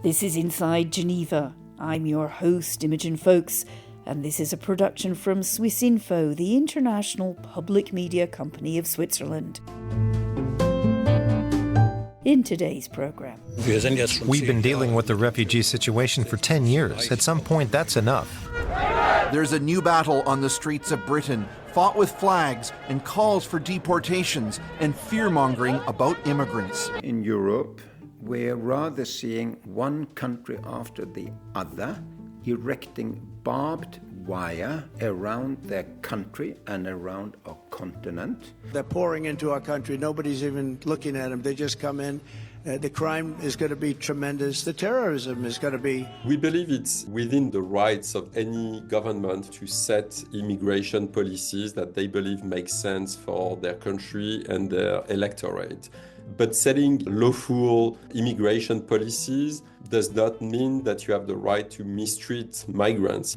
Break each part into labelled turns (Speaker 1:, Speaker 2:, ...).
Speaker 1: This is Inside Geneva. I'm your host, Imogen Folks, and this is a production from Swissinfo, the international public media company of Switzerland. In today's programme,
Speaker 2: we've been dealing with the refugee situation for 10 years. At some point, that's enough.
Speaker 3: There's a new battle on the streets of Britain, fought with flags and calls for deportations and fear-mongering about immigrants.
Speaker 4: In Europe, we're rather seeing one country after the other erecting barbed wire around their country and around our continent.
Speaker 5: They're pouring into our country. Nobody's even looking at them. They just come in. The crime is going to be tremendous. The terrorism is going to be...
Speaker 6: We believe it's within the rights of any government to set immigration policies that they believe make sense for their country and their electorate. But setting lawful immigration policies does not mean that you have the right to mistreat migrants.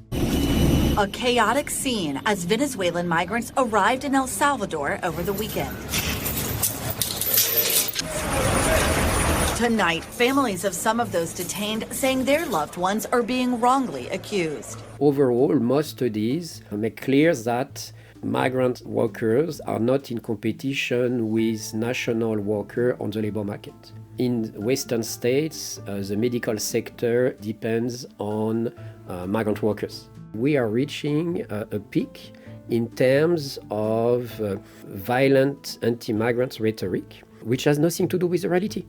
Speaker 7: A chaotic scene as Venezuelan migrants arrived in El Salvador over the weekend. Tonight, families of some of those detained saying their loved ones are being wrongly accused.
Speaker 8: Overall, most studies make clear that migrant workers are not in competition with national workers on the labor market. In Western states, the medical sector depends on migrant workers. We are reaching a peak in terms of violent anti-migrant rhetoric, which has nothing to do with the reality.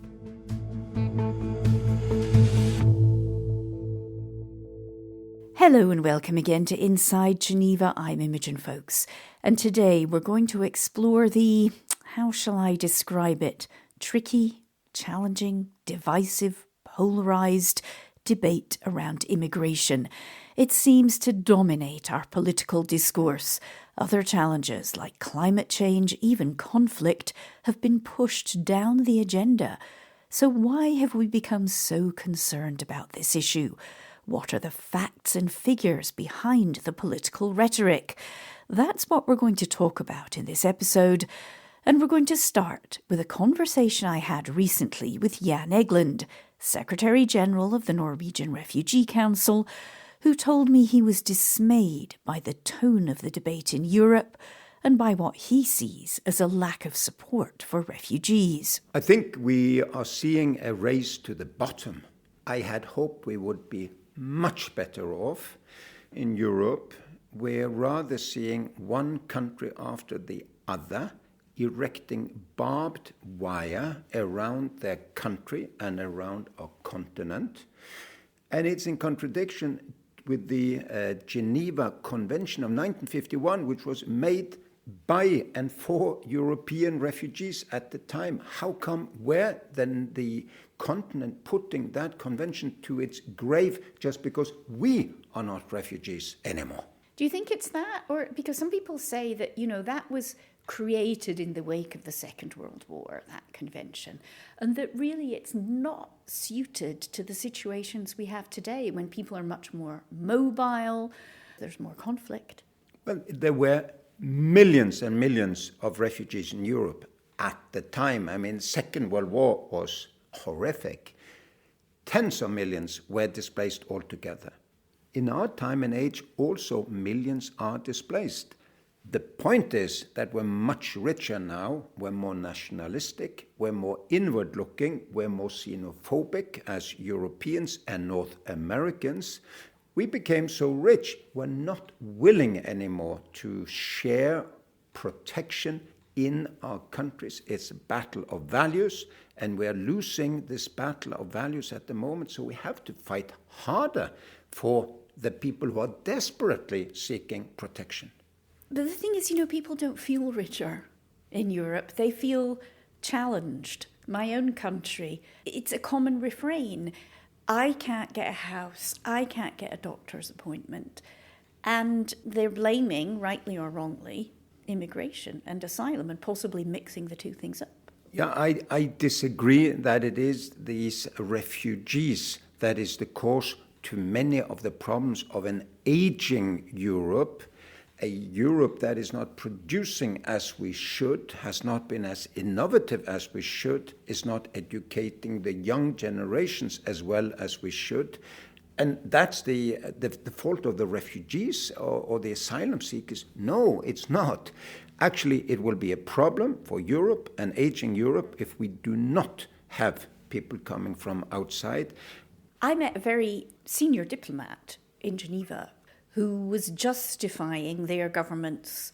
Speaker 1: Hello and welcome again to Inside Geneva. I'm Imogen Folks, and today we're going to explore the, how shall I describe it, tricky, challenging, divisive, polarised debate around immigration. It seems to dominate our political discourse. Other challenges like climate change, even conflict, have been pushed down the agenda. So why have we become so concerned about this issue? What are the facts and figures behind the political rhetoric? That's what we're going to talk about in this episode. And we're going to start with a conversation I had recently with Jan Egeland, Secretary-General of the Norwegian Refugee Council, who told me he was dismayed by the tone of the debate in Europe and by what he sees as a lack of support for refugees.
Speaker 4: I think we are seeing a race to the bottom. I had hoped we would be much better off. In Europe, we're rather seeing one country after the other erecting barbed wire around their country and around our continent. And it's in contradiction with the Geneva Convention of 1951, which was made by and for European refugees at the time. How come, where then the continent putting that convention to its grave just because we are not refugees anymore?
Speaker 1: Do you think it's that? Or because some people say that, that was created in the wake of the Second World War, that convention, and that really it's not suited to the situations we have today when people are much more mobile, there's more conflict.
Speaker 4: Well, there were millions and millions of refugees in Europe at the time. I mean, Second World War was horrific. Tens of millions were displaced altogether. In our time and age, also millions are displaced. The point is that we're much richer now, we're more nationalistic, we're more inward-looking, we're more xenophobic as Europeans and North Americans. We became so rich, we're not willing anymore to share protection in our countries. It's a battle of values, and we're losing this battle of values at the moment, so we have to fight harder for the people who are desperately seeking protection.
Speaker 1: But the thing is, people don't feel richer in Europe. They feel challenged. My own country, it's a common refrain. I can't get a house. I can't get a doctor's appointment. And they're blaming, rightly or wrongly, immigration and asylum and possibly mixing the two things up.
Speaker 4: Yeah, I disagree that it is these refugees that is the cause to many of the problems of an aging Europe. a Europe that is not producing as we should, has not been as innovative as we should, is not educating the young generations as well as we should. And that's the fault of the refugees or the asylum seekers. No, it's not. Actually, it will be a problem for Europe and aging Europe if we do not have people coming from outside.
Speaker 1: I met a very senior diplomat in Geneva who was justifying their government's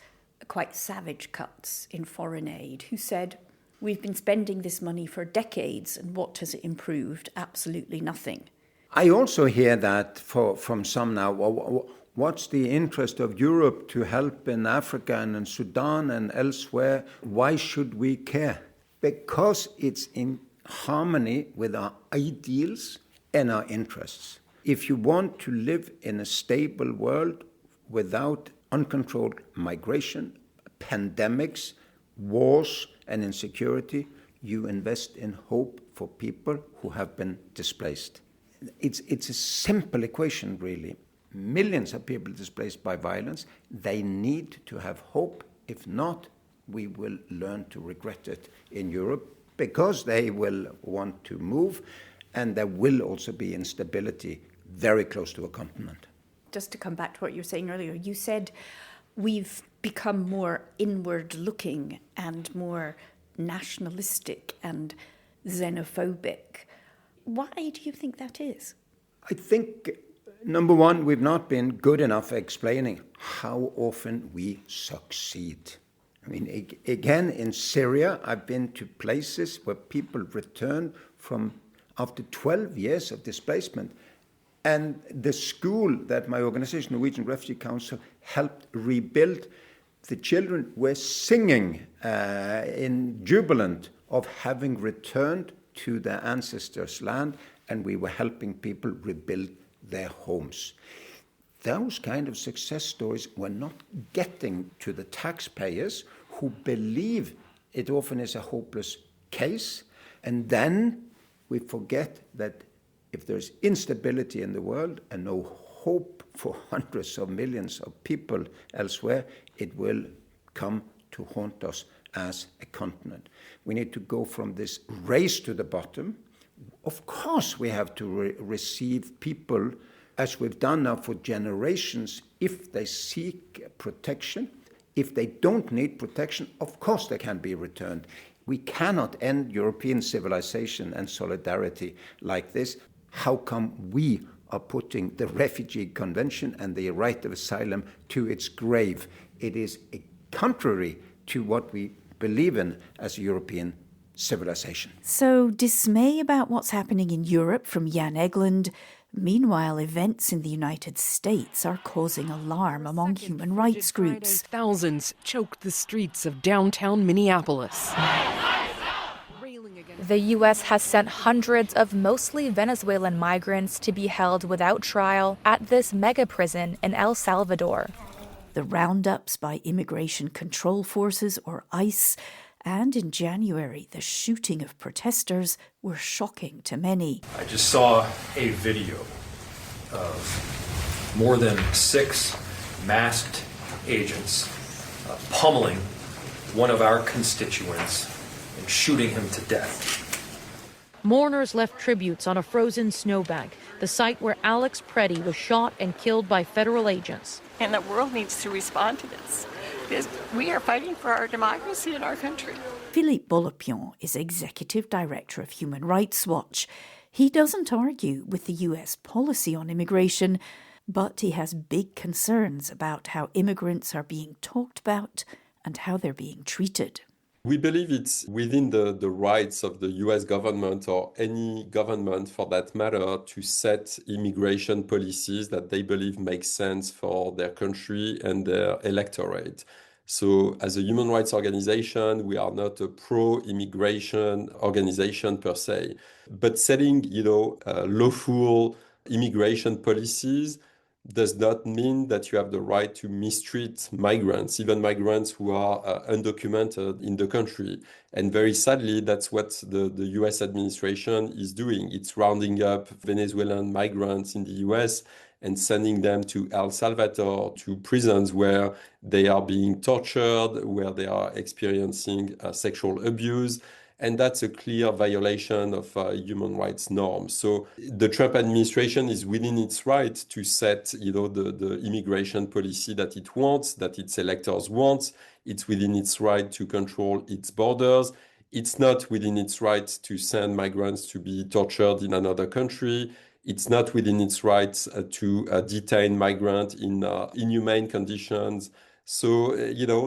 Speaker 1: quite savage cuts in foreign aid, who said, we've been spending this money for decades, and what has it improved? Absolutely nothing.
Speaker 4: I also hear that from some now. What's the interest of Europe to help in Africa and in Sudan and elsewhere? Why should we care? Because it's in harmony with our ideals and our interests. If you want to live in a stable world without uncontrolled migration, pandemics, wars, and insecurity, you invest in hope for people who have been displaced. It's a simple equation, really. Millions of people displaced by violence. They need to have hope. If not, we will learn to regret it in Europe because they will want to move, and there will also be instability very close to a continent.
Speaker 1: Just to come back to what you were saying earlier, you said we've become more inward-looking and more nationalistic and xenophobic. Why do you think that is?
Speaker 4: I think, number one, we've not been good enough at explaining how often we succeed. I mean, again, in Syria, I've been to places where people returned from after 12 years of displacement. And the school that my organization, Norwegian Refugee Council, helped rebuild, the children were singing in jubilant of having returned to their ancestors' land, and we were helping people rebuild their homes. Those kind of success stories were not getting to the taxpayers who believe it often is a hopeless case. And then we forget that if there's instability in the world and no hope for hundreds of millions of people elsewhere, it will come to haunt us as a continent. We need to go from this race to the bottom. Of course, we have to receive people, as we've done now for generations, if they seek protection. If they don't need protection, of course they can be returned. We cannot end European civilization and solidarity like this. How come we are putting the Refugee Convention and the right of asylum to its grave? It is contrary to what we believe in as a European civilization.
Speaker 1: So, dismay about what's happening in Europe from Jan Egeland. Meanwhile, events in the United States are causing alarm among human rights groups.
Speaker 9: Thousands choked the streets of downtown Minneapolis.
Speaker 10: The U.S. has sent hundreds of mostly Venezuelan migrants to be held without trial at this mega prison in El Salvador.
Speaker 1: The roundups by Immigration Control Forces, or ICE, and in January, the shooting of protesters were shocking to many.
Speaker 11: I just saw a video of more than 6 masked agents pummeling one of our constituents and shooting him to death.
Speaker 12: Mourners left tributes on a frozen snowbank, the site where Alex Preddy was shot and killed by federal agents.
Speaker 13: And the world needs to respond to this. Because we are fighting for our democracy in our country.
Speaker 1: Philippe Bolopion is Executive Director of Human Rights Watch. He doesn't argue with the US policy on immigration, but he has big concerns about how immigrants are being talked about and how they're being treated.
Speaker 6: We believe it's within the rights of the US government, or any government for that matter, to set immigration policies that they believe make sense for their country and their electorate. So as a human rights organization, we are not a pro-immigration organization per se, but setting, lawful immigration policies does not mean that you have the right to mistreat migrants, even migrants who are undocumented in the country. And very sadly, that's what the US administration is doing. It's rounding up Venezuelan migrants in the US and sending them to El Salvador, to prisons where they are being tortured, where they are experiencing sexual abuse. And that's a clear violation of human rights norms. So the Trump administration is within its right to set, the immigration policy that it wants, that its electors want. It's within its right to control its borders. It's not within its right to send migrants to be tortured in another country. It's not within its right to detain migrants in inhumane conditions. So,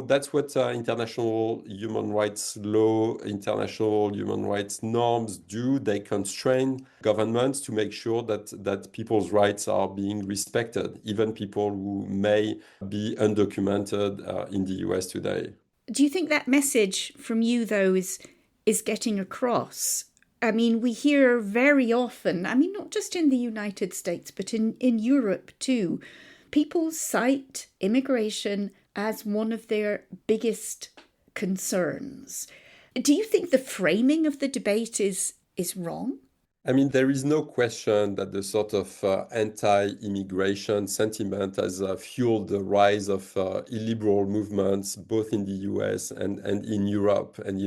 Speaker 6: that's what international human rights law, international human rights norms do. They constrain governments to make sure that people's rights are being respected, even people who may be undocumented in the US today.
Speaker 1: Do you think that message from you, though, is getting across? I mean, we hear very often, not just in the United States, but in Europe too, people cite immigration as one of their biggest concerns. Do you think the framing of the debate is wrong?
Speaker 6: There is no question that the sort of anti-immigration sentiment has fueled the rise of illiberal movements, both in the US and in Europe. And,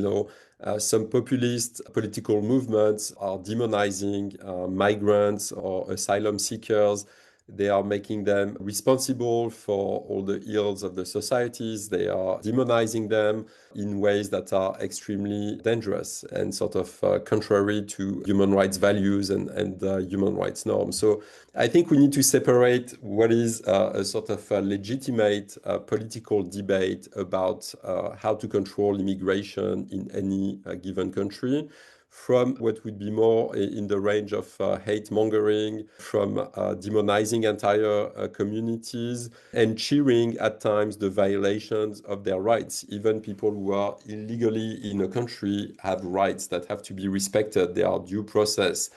Speaker 6: some populist political movements are demonizing migrants or asylum seekers. They are making them responsible for all the ills of the societies. They are demonizing them in ways that are extremely dangerous and sort of contrary to human rights values and human rights norms. So I think we need to separate what is a sort of a legitimate political debate about how to control immigration in any given country from what would be more in the range of hate mongering, from demonizing entire communities, and cheering at times the violations of their rights. Even people who are illegally in a country have rights that have to be respected. There are due process.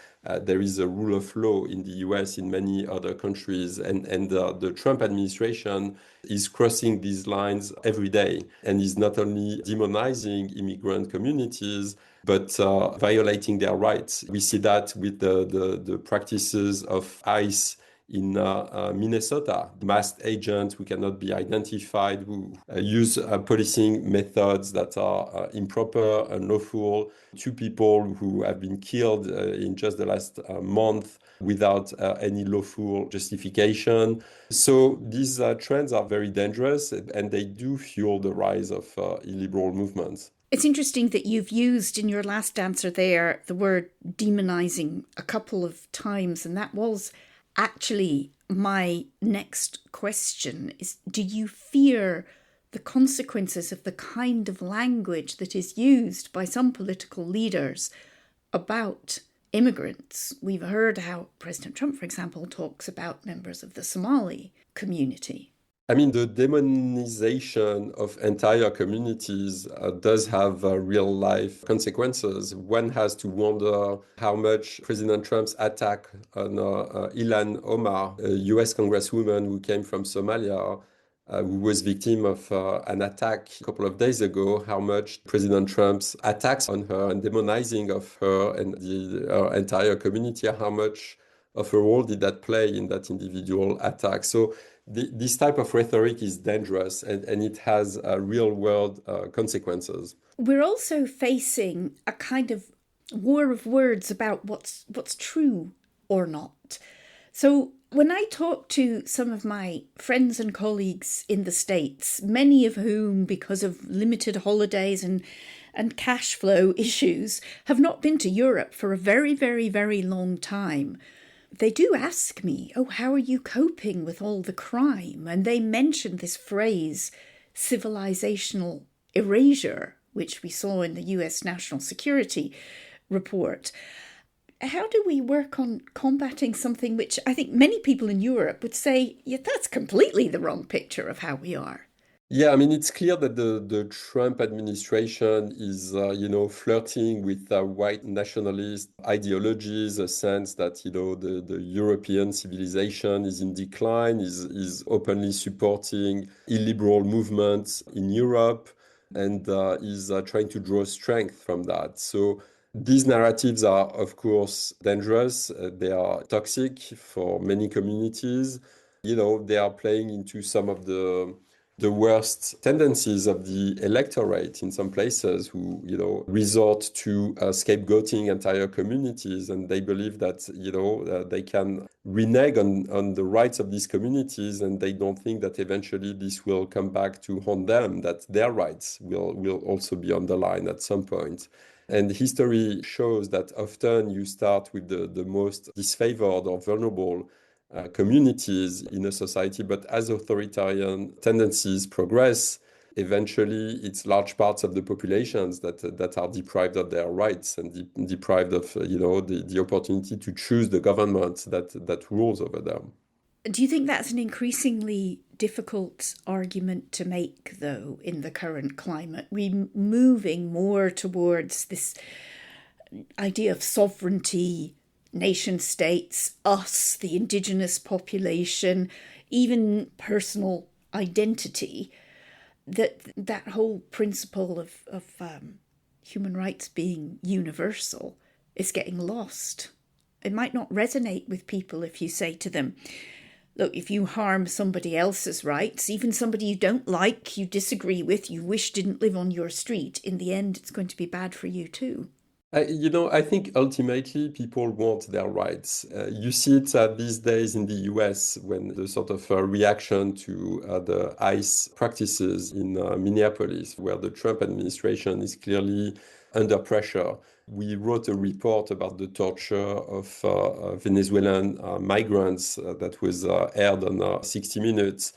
Speaker 6: There is a rule of law in the US, in many other countries, and the Trump administration is crossing these lines every day and is not only demonizing immigrant communities, but violating their rights. We see that with the practices of ICE in Minnesota, masked agents who cannot be identified, who use policing methods that are improper and unlawful. 2 people who have been killed in just the last month without any lawful justification. So these trends are very dangerous, and they do fuel the rise of illiberal movements.
Speaker 1: It's interesting that you've used in your last answer there the word demonizing a couple of times, and that was actually my next question is, do you fear the consequences of the kind of language that is used by some political leaders about immigrants? We've heard how President Trump, for example, talks about members of the Somali community.
Speaker 6: The demonization of entire communities does have real-life consequences. One has to wonder how much President Trump's attack on Ilhan Omar, a US congresswoman who came from Somalia, who was victim of an attack a couple of days ago, how much President Trump's attacks on her and demonizing of her and her entire community, how much of a role did that play in that individual attack. So this type of rhetoric is dangerous and it has real-world consequences.
Speaker 1: We're also facing a kind of war of words about what's true or not. So when I talk to some of my friends and colleagues in the States, many of whom, because of limited holidays and cash flow issues, have not been to Europe for a very, very, very long time, they do ask me, how are you coping with all the crime? And they mention this phrase, civilizational erasure, which we saw in the US National Security Report. How do we work on combating something which I think many people in Europe would say, that's completely the wrong picture of how we are?
Speaker 6: Yeah, it's clear that the Trump administration is, flirting with white nationalist ideologies, a sense that, the European civilization is in decline, is openly supporting illiberal movements in Europe, and is trying to draw strength from that. So These narratives are, of course, dangerous. They are toxic for many communities. They are playing into some of the worst tendencies of the electorate in some places who, resort to scapegoating entire communities. And they believe that, they can renege on the rights of these communities. And they don't think that eventually this will come back to haunt them, that their rights will also be on the line at some point. And history shows that often you start with the most disfavored or vulnerable communities in a society, but as authoritarian tendencies progress, eventually it's large parts of the populations that are deprived of their rights and deprived of the opportunity to choose the government that rules over them.
Speaker 1: Do you think that's an increasingly difficult argument to make, though, in the current climate? We're moving more towards this idea of sovereignty, nation states, us, the indigenous population, even personal identity, that whole principle of human rights being universal is getting lost. It might not resonate with people if you say to them, look, if you harm somebody else's rights, even somebody you don't like, you disagree with, you wish didn't live on your street, in the end it's going to be bad for you too.
Speaker 6: I think ultimately people want their rights. You see it these days in the US when the sort of reaction to the ICE practices in Minneapolis, where the Trump administration is clearly under pressure. We wrote a report about the torture of Venezuelan migrants that was aired on 60 Minutes.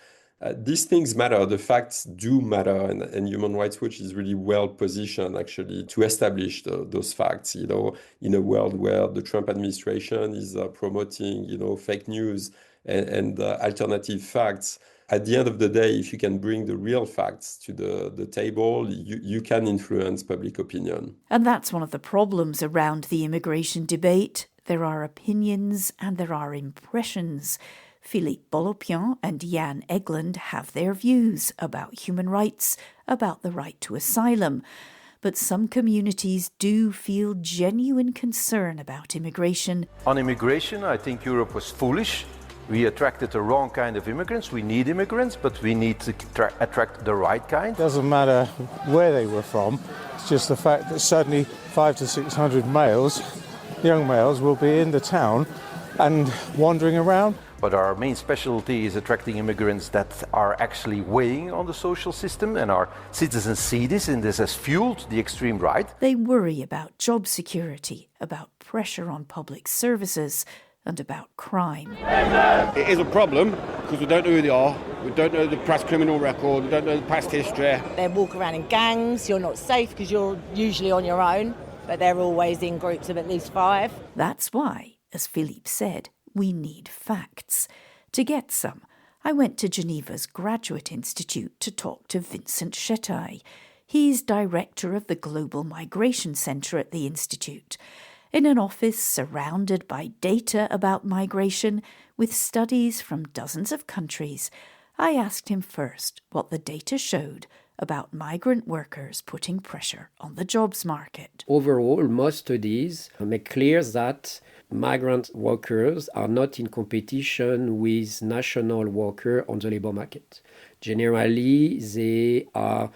Speaker 6: These things matter. The facts do matter, and Human Rights Watch is really well positioned, actually, to establish those facts. In a world where the Trump administration is promoting, fake news and alternative facts. At the end of the day, if you can bring the real facts to the table, you can influence public opinion.
Speaker 1: And that's one of the problems around the immigration debate. There are opinions and there are impressions. Philippe Bolopion and Jan Egeland have their views about human rights, about the right to asylum. But some communities do feel genuine concern about immigration.
Speaker 14: On immigration, I think Europe was foolish. We attracted the wrong kind of immigrants. We need immigrants, but we need to attract the right kind.
Speaker 15: Doesn't matter where they were from. It's just the fact that suddenly 500 to 600 males, young males, will be in the town and wandering around.
Speaker 14: But our main specialty is attracting immigrants that are actually weighing on the social system, and our citizens see this, and this has fueled the extreme right.
Speaker 1: They worry about job security, about pressure on public services, and about crime.
Speaker 16: It is a problem because we don't know who they are, we don't know the past criminal record, we don't know the past history.
Speaker 17: They walk around in gangs, you're not safe because you're usually on your own, but they're always in groups of at least 5.
Speaker 1: That's why, as Philippe said, we need facts. To get some, I went to Geneva's Graduate Institute to talk to Vincent Chetail. He's director of the Global Migration Centre at the Institute. In an office surrounded by data about migration, with studies from dozens of countries, I asked him first what the data showed about migrant workers putting pressure on the jobs market.
Speaker 8: Overall, most studies make clear that migrant workers are not in competition with national workers on the labor market. Generally, they are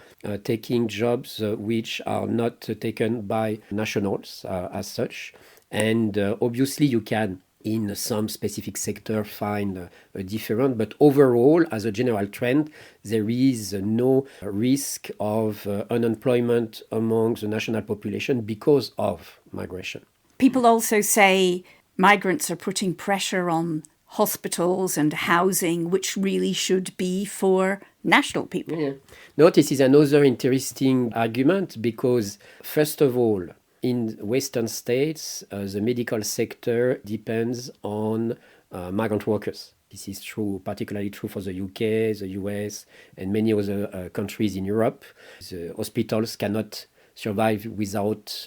Speaker 8: taking jobs which are not taken by nationals as such. And obviously, you can, in some specific sector, find a different. But overall, as a general trend, there is no risk of unemployment among the national population because of migration.
Speaker 1: People also say migrants are putting pressure on hospitals and housing, which really should be for national people.
Speaker 8: Yeah. No, this is another interesting argument because, first of all, in Western states, the medical sector depends on migrant workers. This is true, particularly true for the UK, the US, and many other countries in Europe. The hospitals cannot survive without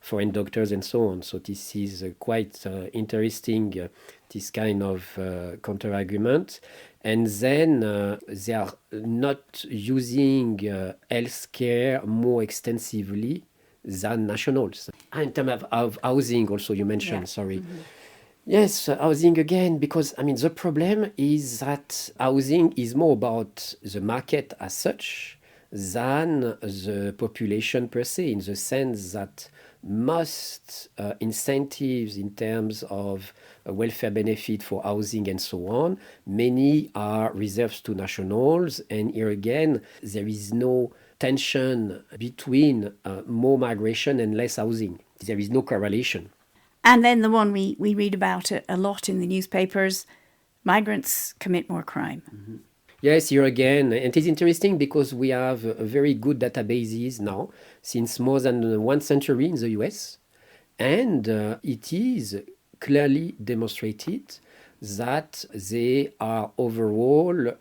Speaker 8: foreign doctors and so on. So this is quite interesting, this kind of counter-argument. And then they are not using healthcare more extensively than nationals. In terms of housing also, you mentioned, sorry. Mm-hmm. Yes, housing again, because the problem is that housing is more about the market as such than the population per se, in the sense that most incentives in terms of welfare benefit for housing and so on, many are reserved to nationals, and here again, there is no tension between more migration and less housing. There is no correlation.
Speaker 1: And then the one we read about it a lot in the newspapers, migrants commit more crime.
Speaker 8: Mm-hmm. Yes, here again, and it is interesting because we have very good databases now since more than 1 century in the US, and it is clearly demonstrated that they are overall,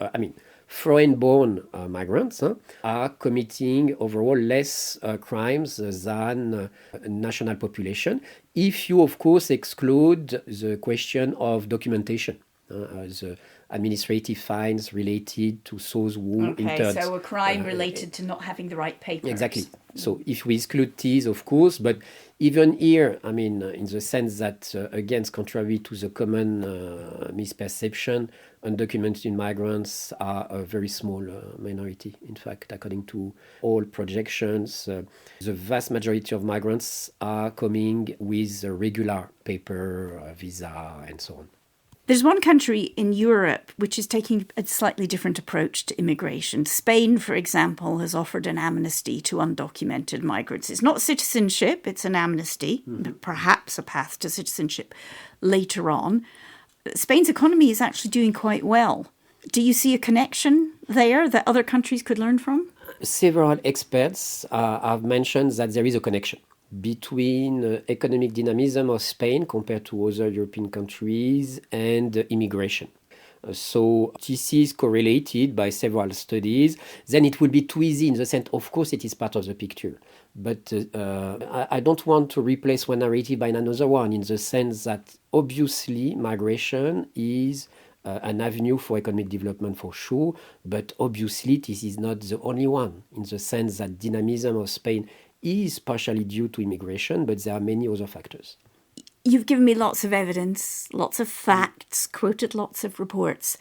Speaker 8: foreign-born migrants are committing overall less crimes than national population, if you, of course, exclude the question of documentation, the administrative fines related to those who interned.
Speaker 1: So a crime related to not having the right papers.
Speaker 8: Exactly. So if we exclude these, of course, but even here, in the sense that, again, contrary to the common misperception, undocumented migrants are a very small minority. In fact, according to all projections, the vast majority of migrants are coming with a regular paper, visa, and so on.
Speaker 1: There's one country in Europe which is taking a slightly different approach to immigration. Spain, for example, has offered an amnesty to undocumented migrants. It's not citizenship, it's an amnesty, perhaps a path to citizenship later on. Spain's economy is actually doing quite well. Do you see a connection there that other countries could learn from?
Speaker 8: Several experts have mentioned that there is a connection between economic dynamism of Spain compared to other European countries and immigration. So this is correlated by several studies. Then it will be too easy in the sense, of course, it is part of the picture. But I don't want to replace one narrative by another one, in the sense that obviously migration is an avenue for economic development for sure, but obviously this is not the only one, in the sense that dynamism of Spain is partially due to immigration, but there are many other factors.
Speaker 1: You've given me lots of evidence, lots of facts, quoted lots of reports.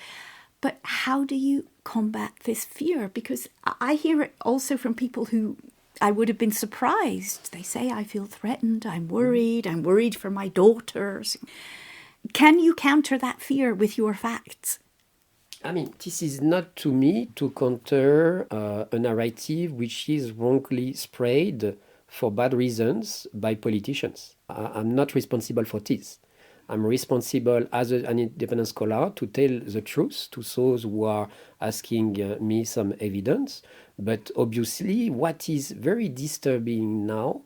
Speaker 1: But how do you combat this fear? Because I hear it also from people who I would have been surprised. They say, I feel threatened, I'm worried for my daughters. Can you counter that fear with your facts?
Speaker 8: This is not to me to counter a narrative which is wrongly spread for bad reasons by politicians. I'm not responsible for this. I'm responsible as an independent scholar to tell the truth to those who are asking me some evidence. But obviously, what is very disturbing now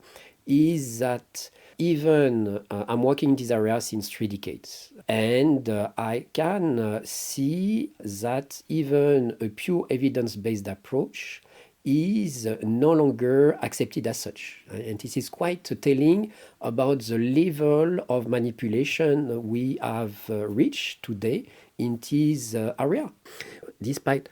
Speaker 8: is that even I'm working in this area since 3 decades, and I can see that even a pure evidence-based approach is no longer accepted as such. And this is quite telling about the level of manipulation we have reached today in this area. Despite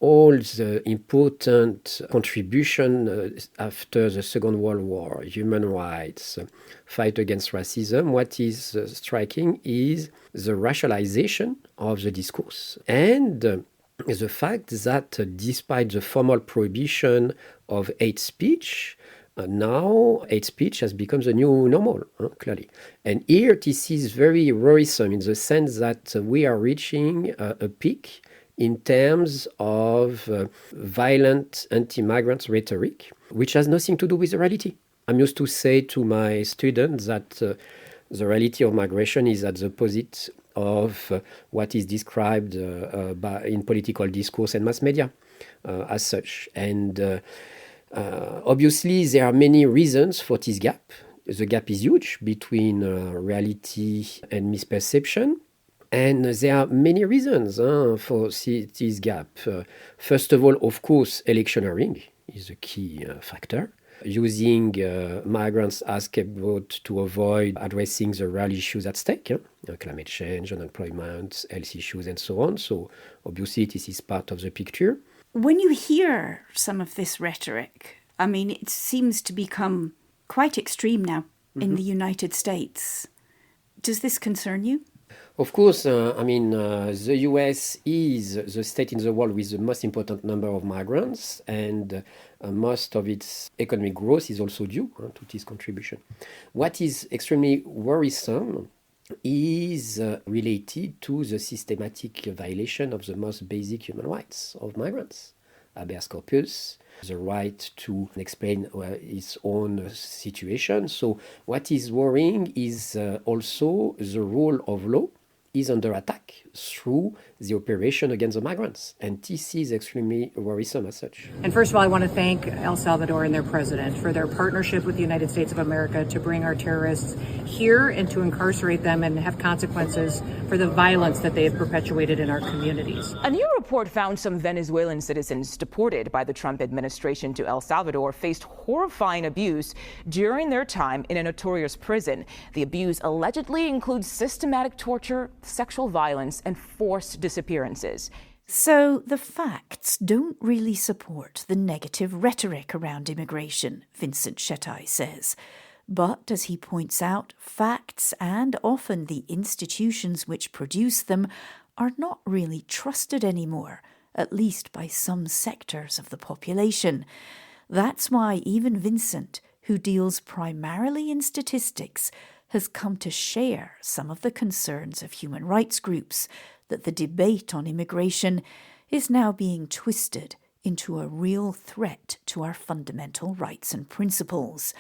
Speaker 8: all the important contribution after the Second World War, human rights, fight against racism, what is striking is the racialization of the discourse. And the fact that despite the formal prohibition of hate speech, now hate speech has become the new normal, clearly. And here this is very worrisome in the sense that we are reaching a peak in terms of violent anti-migrant rhetoric, which has nothing to do with the reality. I'm used to say to my students that the reality of migration is at the opposite of what is described in political discourse and mass media as such. And obviously, there are many reasons for this gap. The gap is huge between reality and misperception. And there are many reasons for this gap. First of all, of course, electioneering is a key factor. Using migrants as scapegoat to avoid addressing the real issues at stake, climate change, unemployment, health issues, and so on. So obviously, this is part of the picture.
Speaker 1: When you hear some of this rhetoric, it seems to become quite extreme now in the United States. Does this concern you?
Speaker 8: Of course, the US is the state in the world with the most important number of migrants, and most of its economic growth is also due to this contribution. What is extremely worrisome is related to the systematic violation of the most basic human rights of migrants. Habeas corpus, the right to explain its own situation. So what is worrying is also the rule of law is under attack through the operation against the migrants. And this is extremely worrisome as such.
Speaker 18: And first of all, I want to thank El Salvador and their president for their partnership with the United States of America to bring our terrorists here and to incarcerate them and have consequences for the violence that they have perpetuated in our communities.
Speaker 19: A new report found some Venezuelan citizens deported by the Trump administration to El Salvador faced horrifying abuse during their time in a notorious prison. The abuse allegedly includes systematic torture, sexual violence, and forced disappearances.
Speaker 1: So the facts don't really support the negative rhetoric around immigration, Vincent Chetail says. But, as he points out, facts and often the institutions which produce them are not really trusted anymore, at least by some sectors of the population. That's why even Vincent, who deals primarily in statistics, has come to share some of the concerns of human rights groups that the debate on immigration is now being twisted into a real threat to our fundamental rights and principles.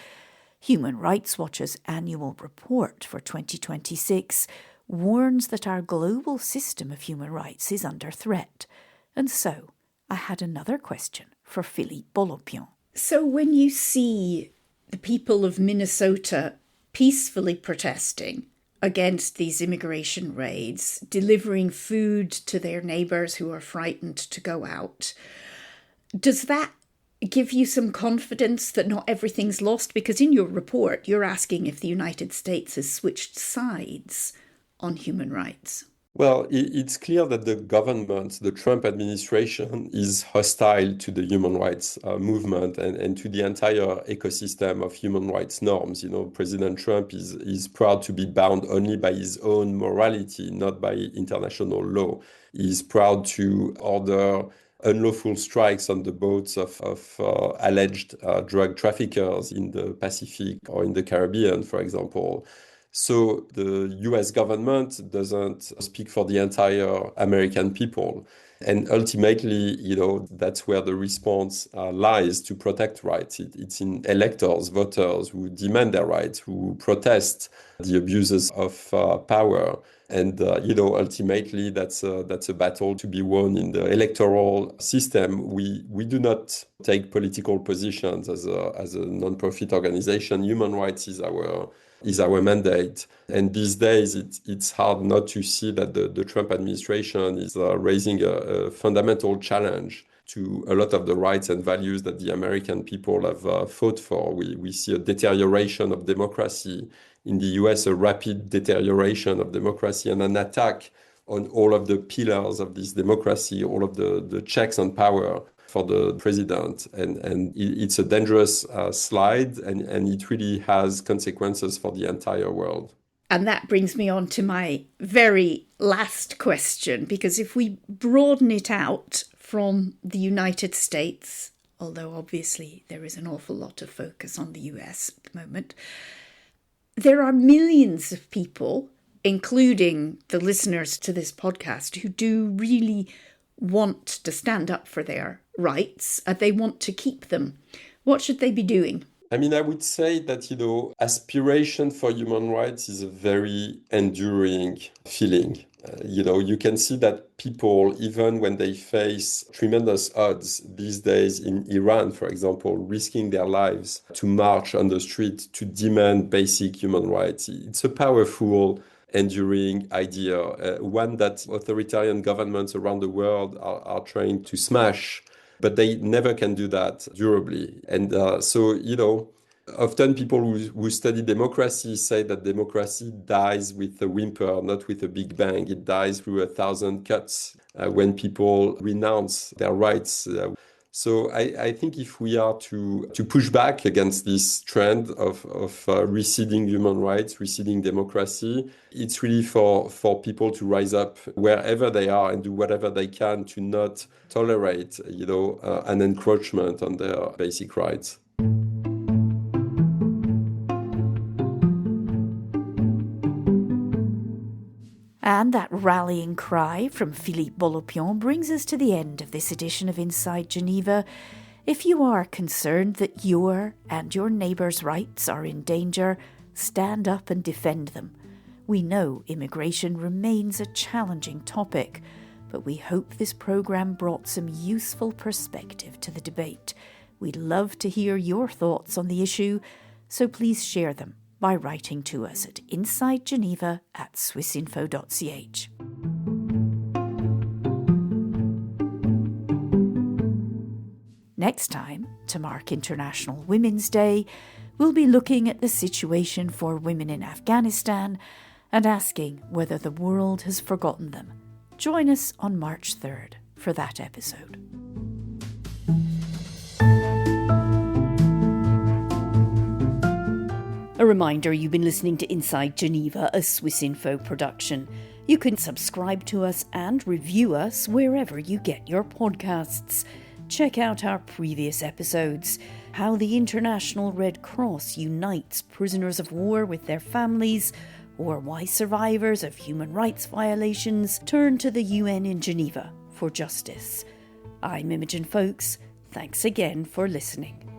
Speaker 1: Human Rights Watch's annual report for 2026 warns that our global system of human rights is under threat. And so, I had another question for Philippe Bolopion. So when you see the people of Minnesota peacefully protesting against these immigration raids, delivering food to their neighbours who are frightened to go out, does that give you some confidence that not everything's lost? Because in your report, you're asking if the United States has switched sides on human rights.
Speaker 6: Well, it's clear that the government, the Trump administration, is hostile to the human rights movement and to the entire ecosystem of human rights norms. You know, President Trump is proud to be bound only by his own morality, not by international law. He's proud to order unlawful strikes on the boats of alleged drug traffickers in the Pacific or in the Caribbean, for example. So the US government doesn't speak for the entire American people. And ultimately, you know, that's where the response lies to protect rights. It's in electors, voters who demand their rights, who protest the abuses of power. And, you know, ultimately, that's a battle to be won in the electoral system. We do not take political positions as a non-profit organization. Human rights is our mandate. And these days, it's hard not to see that the Trump administration is raising a fundamental challenge to a lot of the rights and values that the American people have fought for. We see a deterioration of democracy in the US, a rapid deterioration of democracy and an attack on all of the pillars of this democracy, all of the checks on power for the president. And it's a dangerous slide, and it really has consequences for the entire world.
Speaker 1: And that brings me on to my very last question, because if we broaden it out from the United States, although obviously there is an awful lot of focus on the US at the moment, there are millions of people, including the listeners to this podcast, who do really want to stand up for their rights, and they want to keep them. What should they be doing?
Speaker 6: I mean, I would say that, you know, aspiration for human rights is a very enduring feeling. You know, you can see that people, even when they face tremendous odds these days in Iran, for example, risking their lives to march on the street to demand basic human rights. It's a powerful, enduring idea, one that authoritarian governments around the world are trying to smash, but they never can do that durably. And so, you know, often people who study democracy say that democracy dies with a whimper, not with a big bang. It dies through 1,000 cuts when people renounce their rights. So I think if we are to push back against this trend of receding human rights, receding democracy, it's really for people to rise up wherever they are and do whatever they can to not tolerate, an encroachment on their basic rights.
Speaker 1: And that rallying cry from Philippe Bolopion brings us to the end of this edition of Inside Geneva. If you are concerned that your and your neighbours' rights are in danger, stand up and defend them. We know immigration remains a challenging topic, but we hope this programme brought some useful perspective to the debate. We'd love to hear your thoughts on the issue, so please share them by writing to us at insidegeneva@swissinfo.ch. Next time, to mark International Women's Day, we'll be looking at the situation for women in Afghanistan and asking whether the world has forgotten them. Join us on March 3rd for that episode. A reminder, you've been listening to Inside Geneva, a Swiss Info production. You can subscribe to us and review us wherever you get your podcasts. Check out our previous episodes, how the International Red Cross unites prisoners of war with their families, or why survivors of human rights violations turn to the UN in Geneva for justice. I'm Imogen Folks. Thanks again for listening.